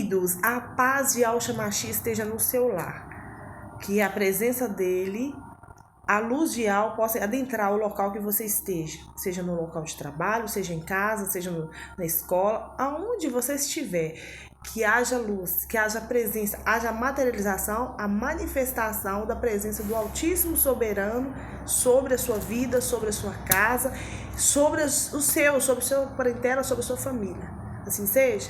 Queridos, a paz de Yahshua Mashiach esteja no seu lar. Que a presença dele, a luz de Yahweh possa adentrar o local que você esteja. Seja no local de trabalho, seja em casa, seja na escola, aonde você estiver. Que haja luz, que haja presença, haja materialização, a manifestação da presença do Altíssimo Soberano sobre a sua vida, sobre a sua casa, sobre sobre o seu parentela, sobre a sua família. Assim seja.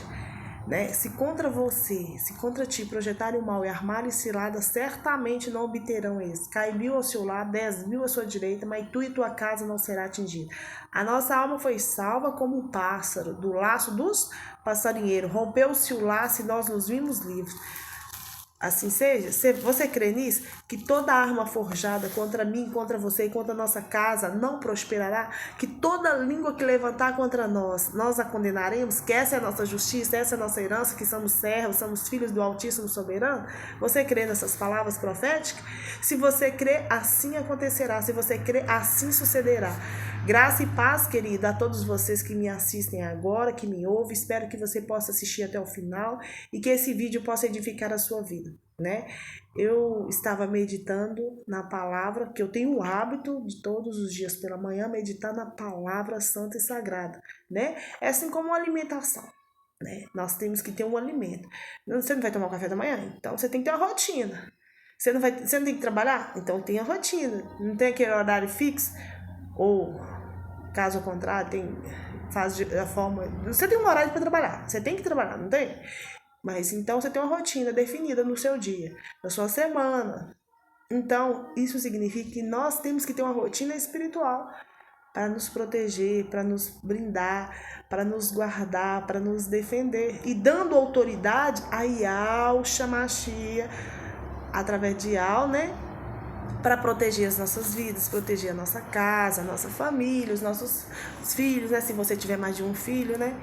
Né? Se contra você, se contra ti projetarem o mal e armarem cilada, certamente não obterão êxito. Cai 1000 ao seu lado, 10.000 à sua direita, mas tu e tua casa não será atingida. A nossa alma foi salva como um pássaro do laço dos passarinheiros. Rompeu-se o laço e nós nos vimos livres. Assim seja, você crê nisso? Que toda arma forjada contra mim, contra você e contra a nossa casa não prosperará? Que toda língua que levantar contra nós, nós a condenaremos? Que essa é a nossa justiça, essa é a nossa herança, que somos servos, somos filhos do Altíssimo Soberano? Você crê nessas palavras proféticas? Se você crê, assim acontecerá. Se você crê, assim sucederá. Graça e paz, querida, a todos vocês que me assistem agora, que me ouvem. Espero que você possa assistir até o final e que esse vídeo possa edificar a sua vida, né? Eu estava meditando na palavra, que eu tenho o hábito de todos os dias pela manhã meditar na palavra santa e sagrada, né? É assim como uma alimentação, né? Nós temos que ter um alimento. Você não vai tomar o café da manhã? Então você tem que ter uma rotina. Você não tem que trabalhar? Então tem a rotina. Não tem aquele horário fixo? Ou, caso contrário, faz a forma... Você tem um horário para trabalhar. Você tem que trabalhar, não tem? Mas então você tem uma rotina definida no seu dia, na sua semana. Então, isso significa que nós temos que ter uma rotina espiritual para nos proteger, para nos brindar, para nos guardar, para nos defender. E dando autoridade a Yahshua Mashiach, através de Yahweh, né? Para proteger as nossas vidas, proteger a nossa casa, a nossa família, os nossos filhos, né? Se você tiver mais de um filho, né?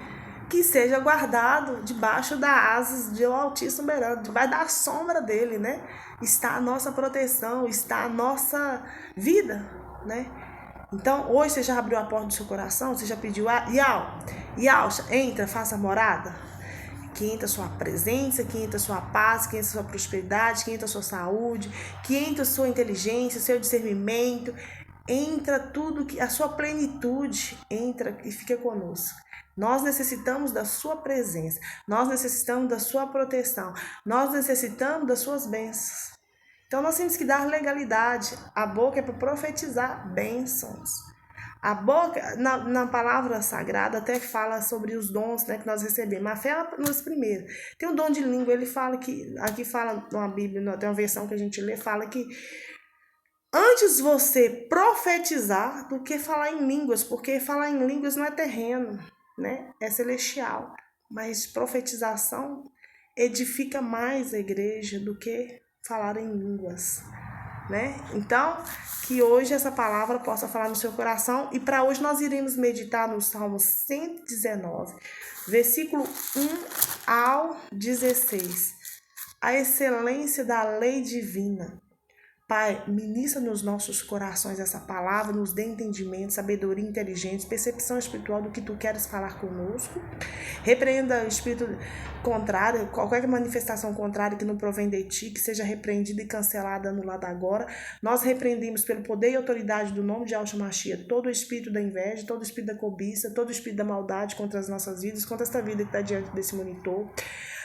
Que seja guardado debaixo das asas do Altíssimo Soberano, debaixo da sombra dele, né? Está a nossa proteção, está a nossa vida, né? Então, hoje você já abriu a porta do seu coração, você já pediu, Yahshua, entra, faça morada. Que entra a sua presença, que entra a sua paz, que entra a sua prosperidade, que entra a sua saúde, que entra a sua inteligência, seu discernimento, entra tudo, que a sua plenitude entra e fica conosco. Nós necessitamos da sua presença, nós necessitamos da sua proteção, nós necessitamos das suas bênçãos. Então nós temos que dar legalidade. A boca é para profetizar bênçãos. A boca, na palavra sagrada, até fala sobre os dons, né, que nós recebemos. A fé é nos primeiros. Tem um dom de língua, ele fala que, aqui fala na Bíblia, tem uma versão que a gente lê, fala que antes você profetizar do que falar em línguas, porque falar em línguas não é terreno, né, é celestial. Mas profetização edifica mais a igreja do que falar em línguas, né? Então, que hoje essa palavra possa falar no seu coração. E para hoje nós iremos meditar no Salmo 119, versículo 1 ao 16. A excelência da lei divina. Pai, ministra nos nossos corações essa palavra, nos dê entendimento, sabedoria, inteligência, percepção espiritual do que tu queres falar conosco. Repreenda o espírito contrário, qualquer manifestação contrária que não provém de ti, que seja repreendida e cancelada, anulada agora. Nós repreendemos pelo poder e autoridade do nome de Yahshua Mashiach todo o espírito da inveja, todo o espírito da cobiça, todo o espírito da maldade contra as nossas vidas, contra esta vida que está diante desse monitor.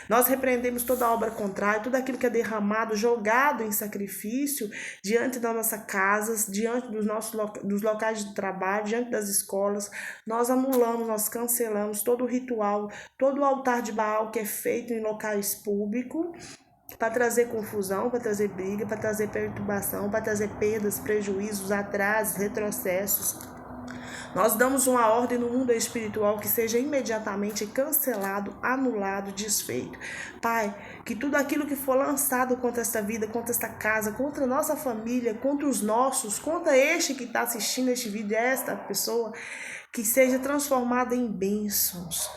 Nós repreendemos toda obra contrária, tudo aquilo que é derramado, jogado em sacrifício diante das nossas casas, diante dos locais de trabalho, diante das escolas. Nós anulamos, nós cancelamos todo o ritual, todo o altar de Baal que é feito em locais públicos, para trazer confusão, para trazer briga, para trazer perturbação, para trazer perdas, prejuízos, atrasos, retrocessos. Nós damos uma ordem no mundo espiritual que seja imediatamente cancelado, anulado, desfeito. Pai, que tudo aquilo que for lançado contra esta vida, contra esta casa, contra a nossa família, contra os nossos, contra este que está assistindo este vídeo, esta pessoa, que seja transformada em bênçãos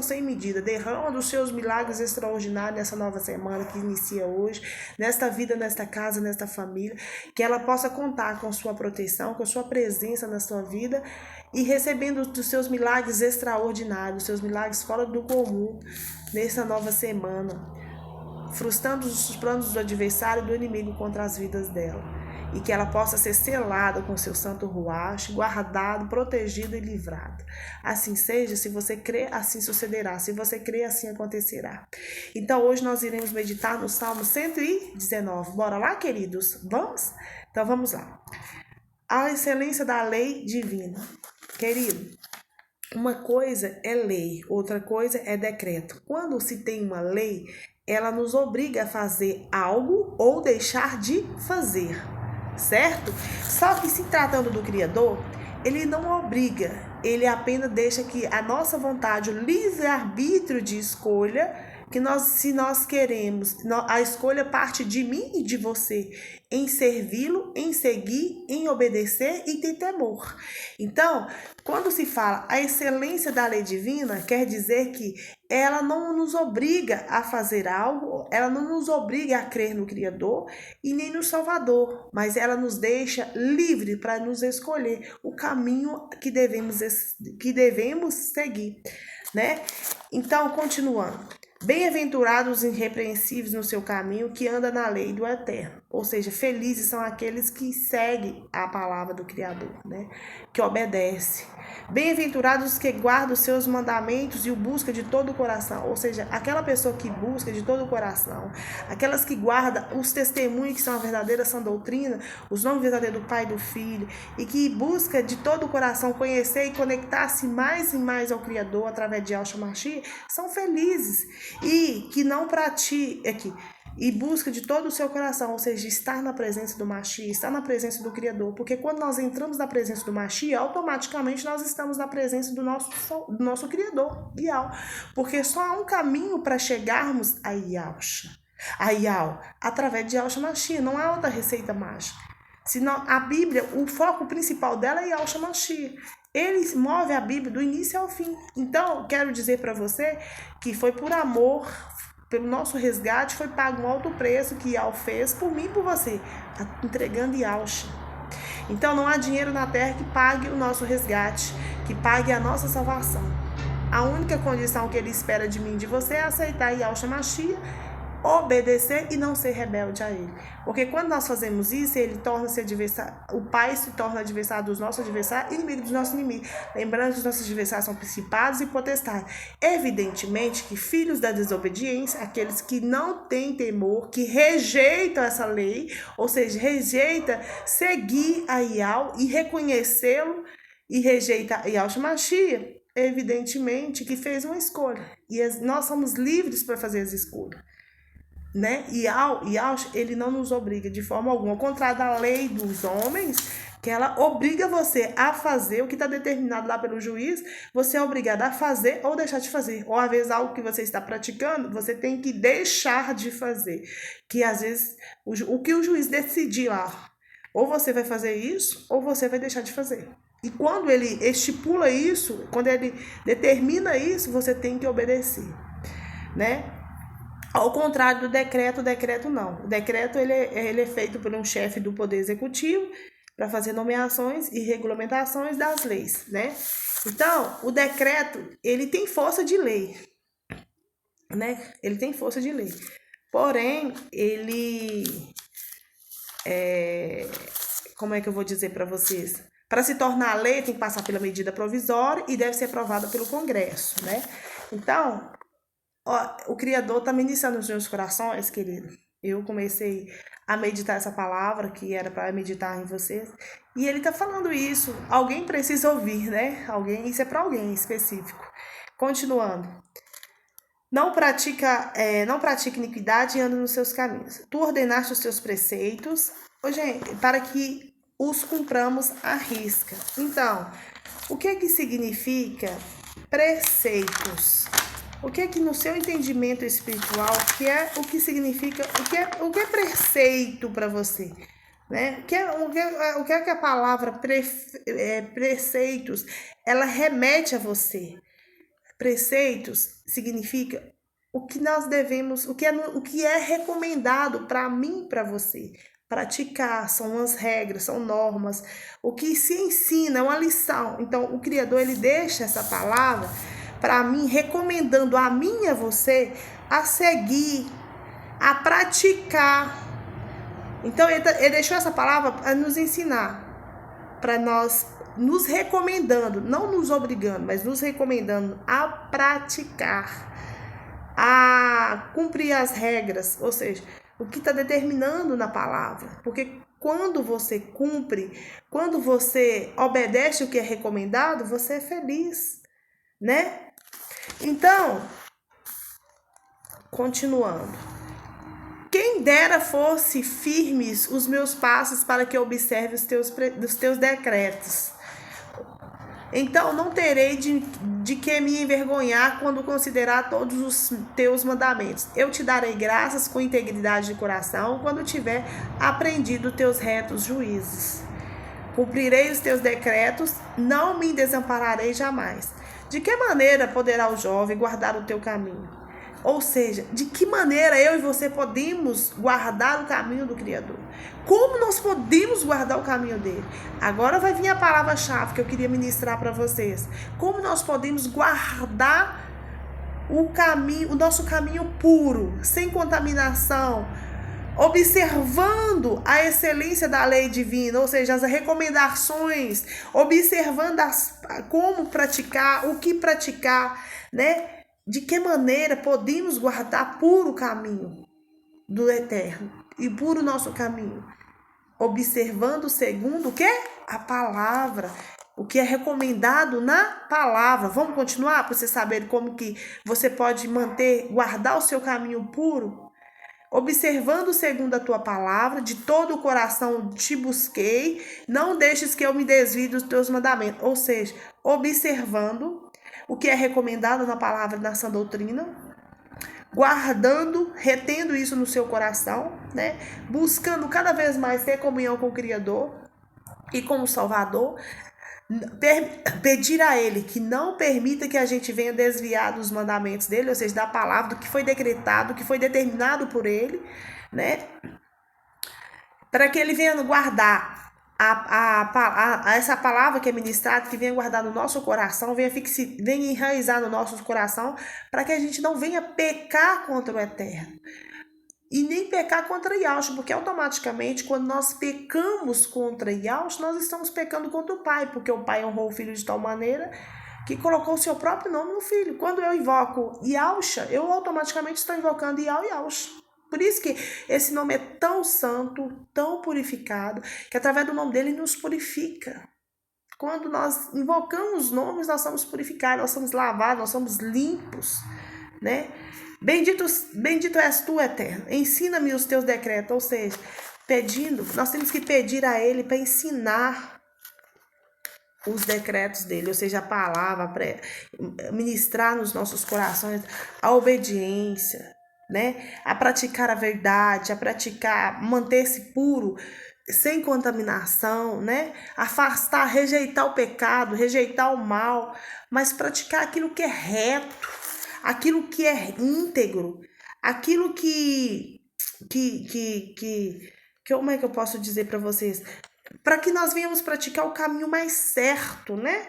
sem medida. Derrama dos seus milagres extraordinários nessa nova semana que inicia hoje, nesta vida, nesta casa, nesta família, que ela possa contar com sua proteção, com sua presença na sua vida e recebendo dos seus milagres extraordinários, seus milagres fora do comum nessa nova semana, frustrando os planos do adversário e do inimigo contra as vidas dela. E que ela possa ser selada com seu santo ruach, guardado, protegido e livrado. Assim seja, se você crê, assim sucederá. Se você crê, assim acontecerá. Então, hoje nós iremos meditar no Salmo 119. Bora lá, queridos? Vamos? Então, vamos lá. A excelência da lei divina. Querido, uma coisa é lei, outra coisa é decreto. Quando se tem uma lei, ela nos obriga a fazer algo ou deixar de fazer. Certo? Só que se tratando do Criador, ele não obriga, ele apenas deixa que a nossa vontade, o livre-arbítrio de escolha, que se nós queremos, a escolha parte de mim e de você, em servi-lo, em seguir, em obedecer e ter temor. Então, quando se fala a excelência da lei divina, quer dizer que ela não nos obriga a fazer algo, ela não nos obriga a crer no Criador e nem no Salvador, mas ela nos deixa livre para nos escolher o caminho que devemos seguir, né? Então, continuando. Bem-aventurados os irrepreensíveis no seu caminho, que anda na lei do Eterno. Ou seja, felizes são aqueles que seguem a palavra do Criador, né? Que obedecem. Bem-aventurados os que guardam os seus mandamentos e o buscam de todo o coração. Ou seja, aquela pessoa que busca de todo o coração, aquelas que guardam os testemunhos que são a verdadeira sã doutrina, os nomes verdadeiros do Pai e do Filho, e que busca de todo o coração conhecer e conectar-se mais e mais ao Criador através de Yahshua Mashiach, são felizes. E que não pratique e busca de todo o seu coração, ou seja, estar na presença do Mashiach, estar na presença do Criador, porque quando nós entramos na presença do Mashiach, automaticamente nós estamos na presença do nosso Criador, Yahweh, porque só há um caminho para chegarmos a Yahweh, através de Yahshua Mashiach, não há outra receita mágica. Senão, a Bíblia, o foco principal dela é Yahshua Mashiach. Ele move a Bíblia do início ao fim. Então, quero dizer para você que foi por amor, pelo nosso resgate, foi pago um alto preço que Yahweh fez por mim e por você, entregando Yahshua. Então, não há dinheiro na terra que pague o nosso resgate, que pague a nossa salvação. A única condição que ele espera de mim e de você é aceitar Yahshua Mashiach, obedecer e não ser rebelde a ele. Porque quando nós fazemos isso, ele torna-se adversário, o Pai se torna adversário dos nossos adversários, inimigo dos nossos inimigos. Lembrando que os nossos adversários são principados e potestades. Evidentemente que filhos da desobediência, aqueles que não têm temor, que rejeitam essa lei, ou seja, rejeita seguir a Yahweh e reconhecê-lo e rejeita Yahshua Mashiach, evidentemente que fez uma escolha. E nós somos livres para fazer as escolhas. Né? E ele não nos obriga de forma alguma, ao contrário da lei dos homens, que ela obriga você a fazer o que está determinado lá pelo juiz, você é obrigado a fazer ou deixar de fazer, ou às vezes algo que você está praticando, você tem que deixar de fazer, que às vezes o que o juiz decidir lá, ou você vai fazer isso, ou você vai deixar de fazer. E quando ele estipula isso, quando ele determina isso, você tem que obedecer, né? Ao contrário do decreto, o decreto não. O decreto ele é feito por um chefe do Poder Executivo para fazer nomeações e regulamentações das leis, né? Então, o decreto, ele tem força de lei, né? Ele tem força de lei. Porém, como é que eu vou dizer para vocês? Para se tornar lei, tem que passar pela medida provisória e deve ser aprovada pelo Congresso, né? Então, o Criador está ministrando nos meus corações, querido. Eu comecei a meditar essa palavra, que era para meditar em vocês. E ele está falando isso. Alguém precisa ouvir, né? Isso é para alguém específico. Continuando. Não pratique iniquidade e anda nos seus caminhos. Tu ordenaste os teus preceitos, gente, para que os cumpramos à risca. Então, o que significa preceitos? O que no seu entendimento espiritual, o que significa, o que é preceito para você? né? O que é que a palavra preceitos, ela remete a você? Preceitos significa o que nós devemos, o que é recomendado para mim e para você praticar, são as regras, são normas, o que se ensina, é uma lição. Então, o Criador, ele deixa essa palavra para mim, recomendando a mim e a você a seguir, a praticar. Então, ele deixou essa palavra para nos ensinar, para nós, nos recomendando, não nos obrigando, mas nos recomendando a praticar, a cumprir as regras, ou seja, o que está determinando na palavra. Porque quando você cumpre, quando você obedece o que é recomendado, você é feliz, né? Então, continuando. Quem dera fosse firmes os meus passos para que eu observe os teus decretos. Então não terei de que me envergonhar quando considerar todos os teus mandamentos. Eu te darei graças com integridade de coração quando tiver aprendido teus retos juízos. Cumprirei os teus decretos, não me desampararei jamais. De que maneira poderá o jovem guardar o teu caminho? Ou seja, de que maneira eu e você podemos guardar o caminho do Criador? Como nós podemos guardar o caminho dele? Agora vai vir a palavra-chave que eu queria ministrar para vocês. Como nós podemos guardar o caminho, o nosso caminho puro, sem contaminação, observando a excelência da lei divina, ou seja, as recomendações, observando como praticar, o que praticar, né? De que maneira podemos guardar puro o caminho do eterno e puro o nosso caminho? Observando segundo o que? A palavra, o que é recomendado na palavra. Vamos continuar para você saber como que você pode guardar o seu caminho puro? Observando segundo a tua palavra, de todo o coração te busquei, não deixes que eu me desvie dos teus mandamentos. Ou seja, observando o que é recomendado na palavra, na sã doutrina, guardando, retendo isso no seu coração, né? Buscando cada vez mais ter comunhão com o Criador e com o Salvador, pedir a Ele que não permita que a gente venha desviar dos mandamentos dele, ou seja, da palavra, do que foi decretado, que foi determinado por Ele, né? Para que Ele venha guardar essa palavra que é ministrada, que venha guardar no nosso coração, venha enraizar no nosso coração, para que a gente não venha pecar contra o Eterno. E nem pecar contra Yahshua, porque automaticamente, quando nós pecamos contra Yahshua, nós estamos pecando contra o Pai, porque o Pai honrou o Filho de tal maneira que colocou o seu próprio nome no Filho. Quando eu invoco Yahshua, eu automaticamente estou invocando Yahshua. Por isso que esse nome é tão santo, tão purificado, que através do nome dele nos purifica. Quando nós invocamos nomes, nós somos purificados, nós somos lavados, nós somos limpos, né? Bendito és tu, Eterno. Ensina-me os teus decretos, ou seja, nós temos que pedir a ele para ensinar os decretos dele, ou seja, a palavra, para ministrar nos nossos corações a obediência, né? A praticar a verdade, manter-se puro, sem contaminação, né? Afastar, rejeitar o pecado, rejeitar o mal, mas praticar aquilo que é reto, aquilo que é íntegro, aquilo como é que eu posso dizer para vocês? Para que nós venhamos praticar o caminho mais certo, né?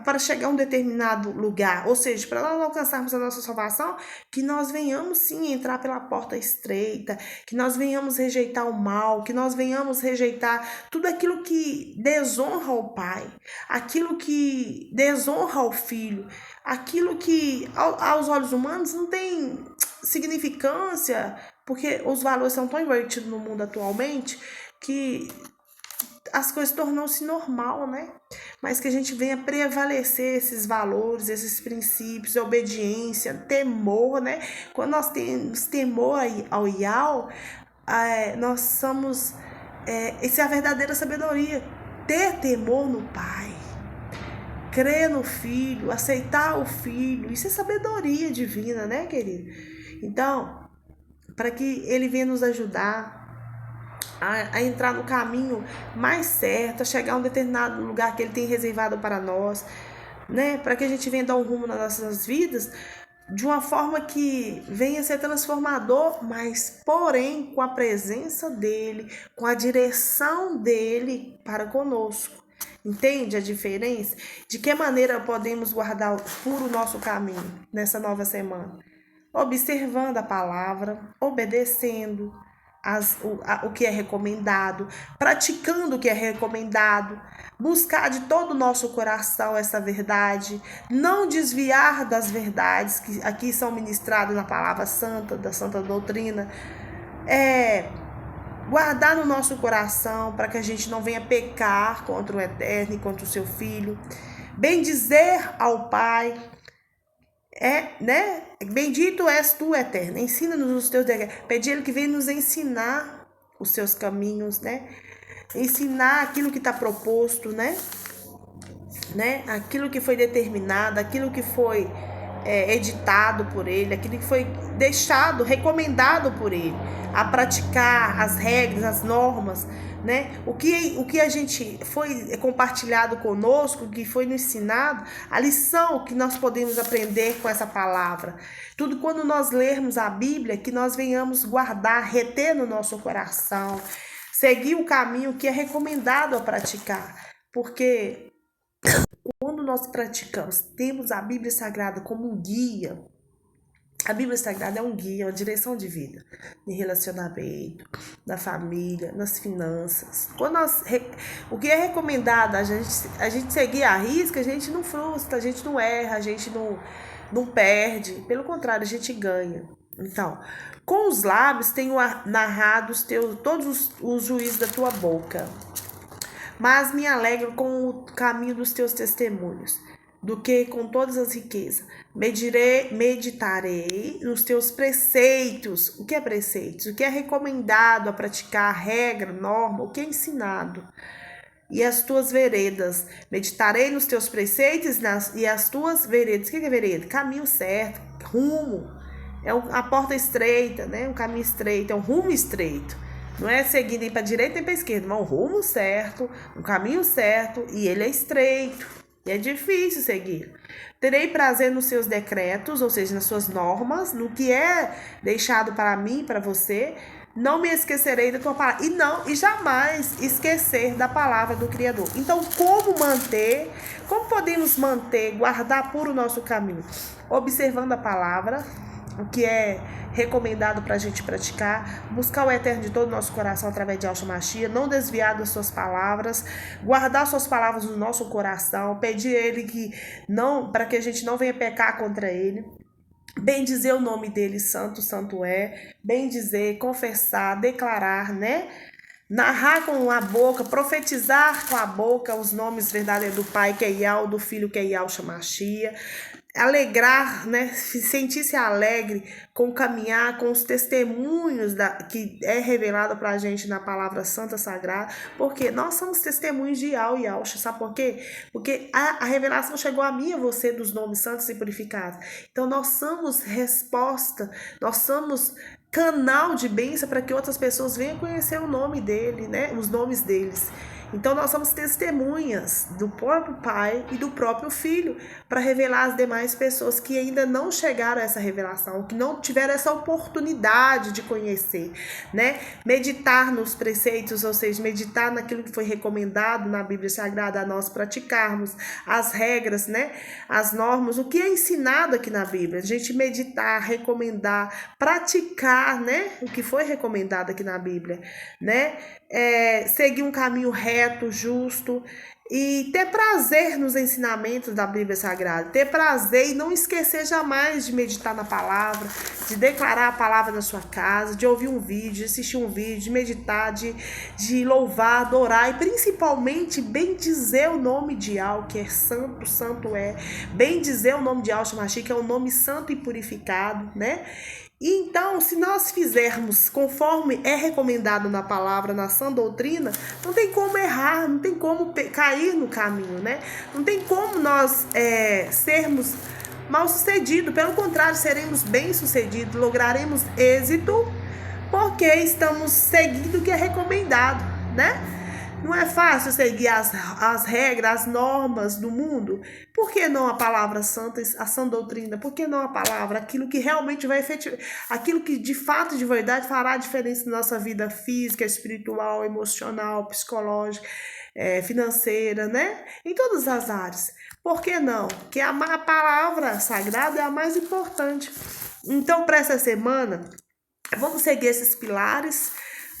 Para chegar a um determinado lugar, ou seja, para nós alcançarmos a nossa salvação, que nós venhamos sim entrar pela porta estreita, que nós venhamos rejeitar o mal, que nós venhamos rejeitar tudo aquilo que desonra o Pai, aquilo que desonra o Filho, aquilo que aos olhos humanos não tem significância, porque os valores são tão invertidos no mundo atualmente que as coisas tornam-se normal, né? Mas que a gente venha prevalecer esses valores, esses princípios, obediência, temor, né? Quando nós temos temor ao Yahweh, nós somos... essa é a verdadeira sabedoria. Ter temor no Pai, crer no Filho, aceitar o Filho. Isso é sabedoria divina, né, querido? Então, para que Ele venha nos ajudar a entrar no caminho mais certo, a chegar a um determinado lugar que Ele tem reservado para nós, né? Para que a gente venha dar um rumo nas nossas vidas de uma forma que venha ser transformador, mas porém com a presença dEle, com a direção dEle para conosco. Entende a diferença? De que maneira podemos guardar puro o nosso caminho nessa nova semana? Observando a palavra, obedecendo o que é recomendado, praticando o que é recomendado, buscar de todo o nosso coração essa verdade, não desviar das verdades que aqui são ministradas na palavra santa, da santa doutrina, guardar no nosso coração para que a gente não venha pecar contra o Eterno e contra o seu Filho, bendizer ao Pai, né? Bendito és tu, Eterno, ensina-nos os teus decretos, pedir Ele que venha nos ensinar os seus caminhos, né? Ensinar aquilo que está proposto, né? Aquilo que foi determinado, aquilo que foi editado por Ele, aquilo que foi deixado, recomendado por Ele, a praticar as regras, as normas, né? O que a gente foi compartilhado conosco, que foi nos ensinado, a lição que nós podemos aprender com essa palavra. Tudo quando nós lermos a Bíblia, que nós venhamos guardar, reter no nosso coração, seguir o caminho que é recomendado a praticar. Porque quando nós praticamos, temos a Bíblia Sagrada como um guia. A Bíblia Sagrada é um guia, uma direção de vida, de relacionamento, na família, nas finanças. O que é recomendado a gente seguir a risca, a gente não frustra, a gente não erra, a gente não perde. Pelo contrário, a gente ganha. Então, com os lábios tenho narrado todos os juízos da tua boca. Mas me alegro com o caminho dos teus testemunhos, do que com todas as riquezas. Meditarei nos teus preceitos. O que é preceitos? O que é recomendado a praticar, regra, norma, o que é ensinado. E as tuas veredas. Meditarei nos teus preceitos e as tuas veredas. O que é vereda? Caminho certo, rumo. É a porta estreita, né? Um caminho estreito, é um rumo estreito. Não é seguir nem para a direita nem para a esquerda, mas um rumo certo, um caminho certo, e ele é estreito, e é difícil seguir. Terei prazer nos seus decretos, ou seja, nas suas normas, no que é deixado para mim e para você. Não me esquecerei da tua palavra, e jamais esquecer da palavra do Criador. Então, como podemos manter, guardar puro o nosso caminho? Observando a palavra, o que é recomendado para a gente praticar, buscar o Eterno de todo o nosso coração através de Yahshua Mashiach, não desviar das suas palavras, guardar suas palavras no nosso coração, pedir a Ele para que a gente não venha pecar contra Ele, bem dizer o nome dele, santo, santo é, bem dizer, confessar, declarar, né? Narrar com a boca, profetizar com a boca os nomes verdadeiros do Pai, que é Yahweh, do Filho, que é Yahshua Mashiach, alegrar, né? Sentir-se alegre com caminhar, com os testemunhos que é revelado para a gente na palavra santa sagrada, porque nós somos testemunhos de Yahweh e Yahshua, sabe por quê? Porque a revelação chegou a mim e a você dos nomes santos e purificados. Então nós somos resposta, nós somos canal de bênção para que outras pessoas venham conhecer o nome dele, né? Os nomes deles. Então nós somos testemunhas do próprio Pai e do próprio Filho para revelar às demais pessoas que ainda não chegaram a essa revelação, que não tiveram essa oportunidade de conhecer, né? Meditar nos preceitos, ou seja, meditar naquilo que foi recomendado na Bíblia Sagrada a nós praticarmos, as regras, né? As normas, o que é ensinado aqui na Bíblia. A gente meditar, recomendar, praticar, né? O que foi recomendado aqui na Bíblia, né? Seguir um caminho reto, justo e ter prazer nos ensinamentos da Bíblia Sagrada, ter prazer e não esquecer jamais de meditar na palavra, de declarar a palavra na sua casa, de ouvir um vídeo, de assistir um vídeo, de meditar, de louvar, adorar e principalmente bem dizer o nome de Yahweh, que é santo, santo é, bem dizer o nome de Yahshua Mashiach, que é um nome santo e purificado, né? Então, se nós fizermos conforme é recomendado na palavra, na sã doutrina, não tem como errar, não tem como cair no caminho, né? Não tem como nós sermos mal sucedidos, pelo contrário, seremos bem sucedidos, lograremos êxito, porque estamos seguindo o que é recomendado, né? Não é fácil seguir as regras, as normas do mundo. Por que não a palavra santa, a sã doutrina? Por que não a palavra? Aquilo que realmente vai efetivar, aquilo que de fato, de verdade, fará a diferença na nossa vida física, espiritual, emocional, psicológica, financeira, né? Em todas as áreas. Por que não? Porque a palavra sagrada é a mais importante. Então, para essa semana, vamos seguir esses pilares,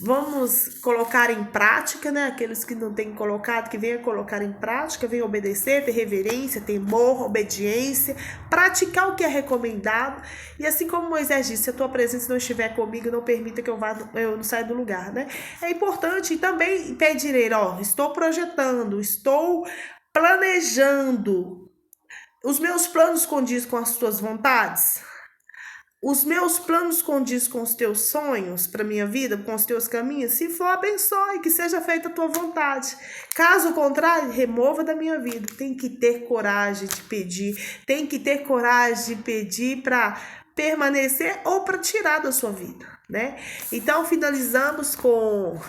vamos colocar em prática, né? Aqueles que não têm colocado, que venham colocar em prática, venham obedecer, ter reverência, temor, obediência, praticar o que é recomendado. E assim como Moisés disse, se a tua presença não estiver comigo, não permita que eu não saia do lugar, né? É importante também pedir, estou projetando, estou planejando. Os meus planos condizem com as tuas vontades? Os meus planos condizem com os teus sonhos para minha vida, com os teus caminhos? Se for, abençoe, que seja feita a tua vontade. Caso contrário, remova da minha vida. Tem que ter coragem de pedir, tem que ter coragem de pedir para permanecer ou para tirar da sua vida, né? Então, finalizamos com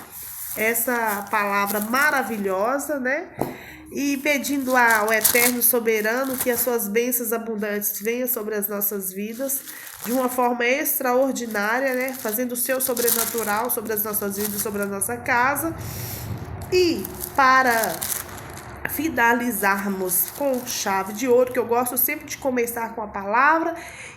essa palavra maravilhosa, né? E pedindo ao Eterno Soberano que as suas bênçãos abundantes venham sobre as nossas vidas de uma forma extraordinária, né? Fazendo o seu sobrenatural sobre as nossas vidas, sobre a nossa casa. E para finalizarmos com chave de ouro, que eu gosto sempre de começar com a palavra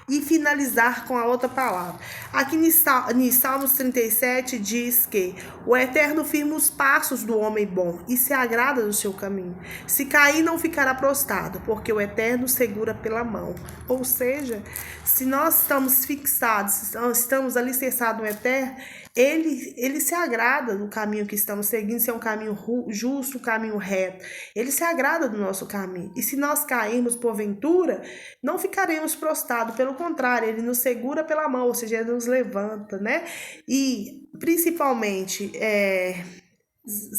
e finalizar com a outra palavra. Aqui em Salmos 37 diz que o Eterno firma os passos do homem bom e se agrada do seu caminho. Se cair, não ficará prostrado, porque o Eterno segura pela mão. Ou seja, se nós estamos fixados, estamos alicerçados no Eterno, ele se agrada do caminho que estamos seguindo, se é um caminho justo, um caminho reto. Ele se agrada do nosso caminho. E se nós cairmos porventura, não ficaremos prostrados. Pelo contrário, ele nos segura pela mão, ou seja, ele nos levanta, né? E, principalmente,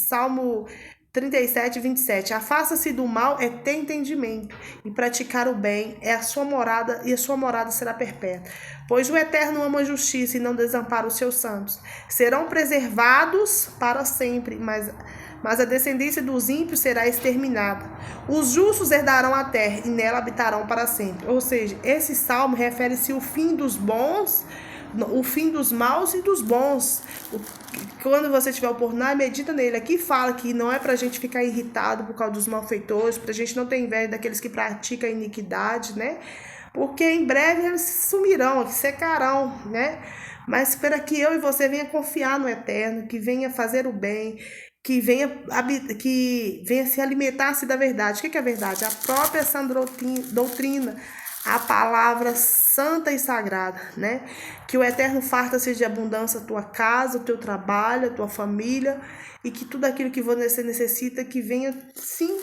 Salmo 37, 27. Afasta-se do mal é ter entendimento, e praticar o bem é a sua morada, e a sua morada será perpétua. Pois o Eterno ama a justiça e não desampara os seus santos. Serão preservados para sempre, mas a descendência dos ímpios será exterminada. Os justos herdarão a terra e nela habitarão para sempre. Ou seja, esse salmo refere-se ao fim dos bons, o fim dos maus e dos bons. Quando você tiver oportunidade, medita nele. Aqui fala que não é pra gente ficar irritado por causa dos malfeitores, pra gente não ter inveja daqueles que praticam a iniquidade, né? Porque em breve eles sumirão, secarão, né? Mas para que eu e você venha confiar no Eterno, que venha fazer o bem, que venha se alimentar-se da verdade. O que é a verdade? A própria sã doutrina, a palavra santa e sagrada, né? Que o Eterno farta-se de abundância a tua casa, o teu trabalho, a tua família, e que tudo aquilo que você necessita, que venha, sim,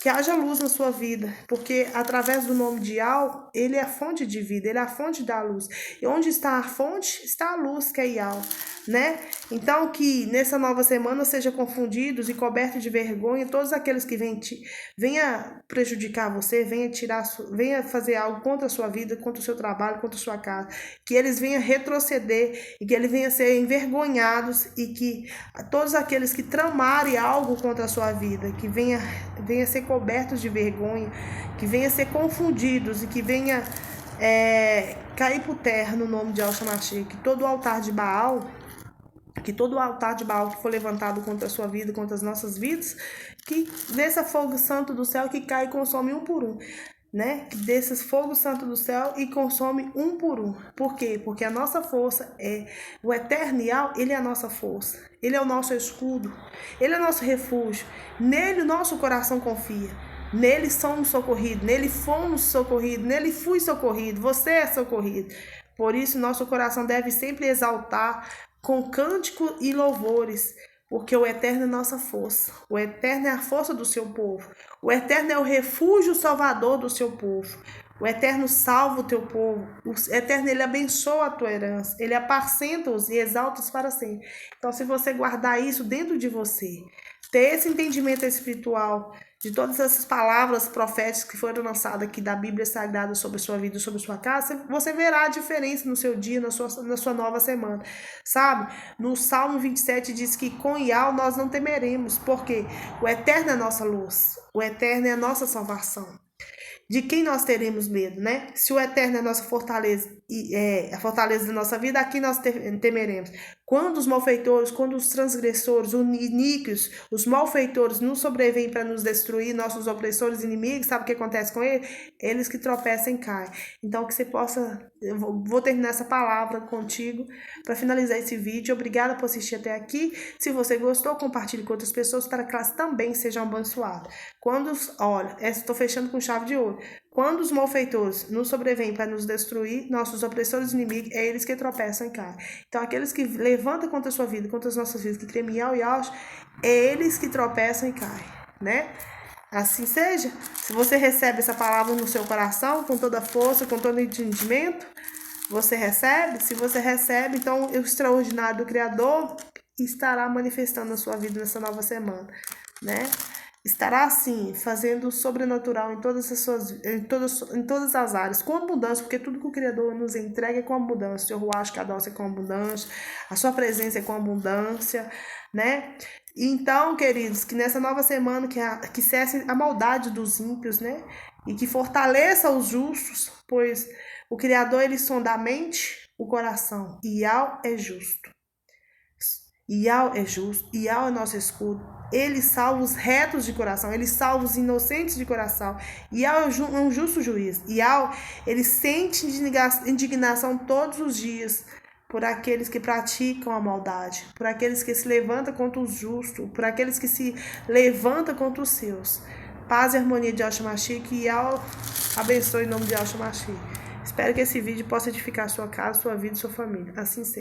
que haja luz na sua vida, porque através do nome de Yahweh, ele é a fonte de vida, ele é a fonte da luz. E onde está a fonte, está a luz, que é Yahweh, né? Então, que nessa nova semana sejam confundidos e cobertos de vergonha todos aqueles que venha prejudicar você, venha fazer algo contra a sua vida, contra o seu trabalho, contra a sua casa. Que eles venham retroceder e que eles venham ser envergonhados, e que todos aqueles que tramarem algo contra a sua vida, que venha ser cobertos de vergonha, que venha ser confundidos e que venha cair por terra no nome de Yahshua Mashiach. Que todo altar de Baal que for levantado contra a sua vida, contra as nossas vidas, que desça fogo santo do céu que cai e consome um por um, né? Que desça fogo santo do céu e consome um por um. Por quê? Porque a nossa força o Eterno Yahweh, ele é a nossa força, ele é o nosso escudo, ele é o nosso refúgio, nele o nosso coração confia. Nele somos socorridos, nele fomos socorridos, nele fui socorrido, você é socorrido. Por isso, nosso coração deve sempre exaltar com cântico e louvores, porque o Eterno é nossa força. O Eterno é a força do seu povo. O Eterno é o refúgio salvador do seu povo. O Eterno salva o teu povo. O Eterno, ele abençoa a tua herança. Ele apacenta-os e exalta-os para sempre. Então, se você guardar isso dentro de você, ter esse entendimento espiritual de todas essas palavras proféticas que foram lançadas aqui da Bíblia Sagrada sobre a sua vida, sobre a sua casa, você verá a diferença no seu dia, na sua nova semana, sabe? No Salmo 27 diz que com Iau nós não temeremos, porque o Eterno é a nossa luz, o Eterno é a nossa salvação. De quem nós teremos medo, né? Se o Eterno é a nossa fortaleza e a fortaleza da nossa vida, aqui nós temeremos. Quando os malfeitores, quando os transgressores, os iníquos, os malfeitores nos sobrevêm para nos destruir, nossos opressores inimigos, sabe o que acontece com eles? Eles que tropeçam caem. Então, que você possa... Eu vou terminar essa palavra contigo para finalizar esse vídeo. Obrigada por assistir até aqui. Se você gostou, compartilhe com outras pessoas para que elas também sejam abençoadas. Olha, estou fechando com chave de ouro. Quando os malfeitores nos sobrevêm para nos destruir, nossos opressores inimigos, é eles que tropeçam e caem. Então, aqueles que levantam contra a sua vida, contra as nossas vidas, que tremem e alto, é eles que tropeçam e caem, né? Assim seja. Se você recebe essa palavra no seu coração, com toda a força, com todo entendimento, você recebe? Se você recebe, então o extraordinário do Criador estará manifestando na sua vida nessa nova semana, né? Estará assim, fazendo o sobrenatural em todas as áreas, com abundância, porque tudo que o Criador nos entrega é com abundância. O seu Ruach Kadosh é com abundância, a sua presença é com abundância, né? Então, queridos, que nessa nova semana que cesse a maldade dos ímpios, né? E que fortaleça os justos, pois o Criador, ele sonda a mente, o coração, e Iau é justo. Iau é justo, Iau é nosso escudo. Ele salva os retos de coração, ele salva os inocentes de coração. Iau é um justo juiz. Iau, ele sente indignação todos os dias por aqueles que praticam a maldade, por aqueles que se levantam contra os justos, por aqueles que se levantam contra os seus. Paz e harmonia de Yahshua Mashiach, que Iau abençoe em nome de Yahshua Mashiach. Espero que esse vídeo possa edificar a sua casa, sua vida e sua família. Assim seja.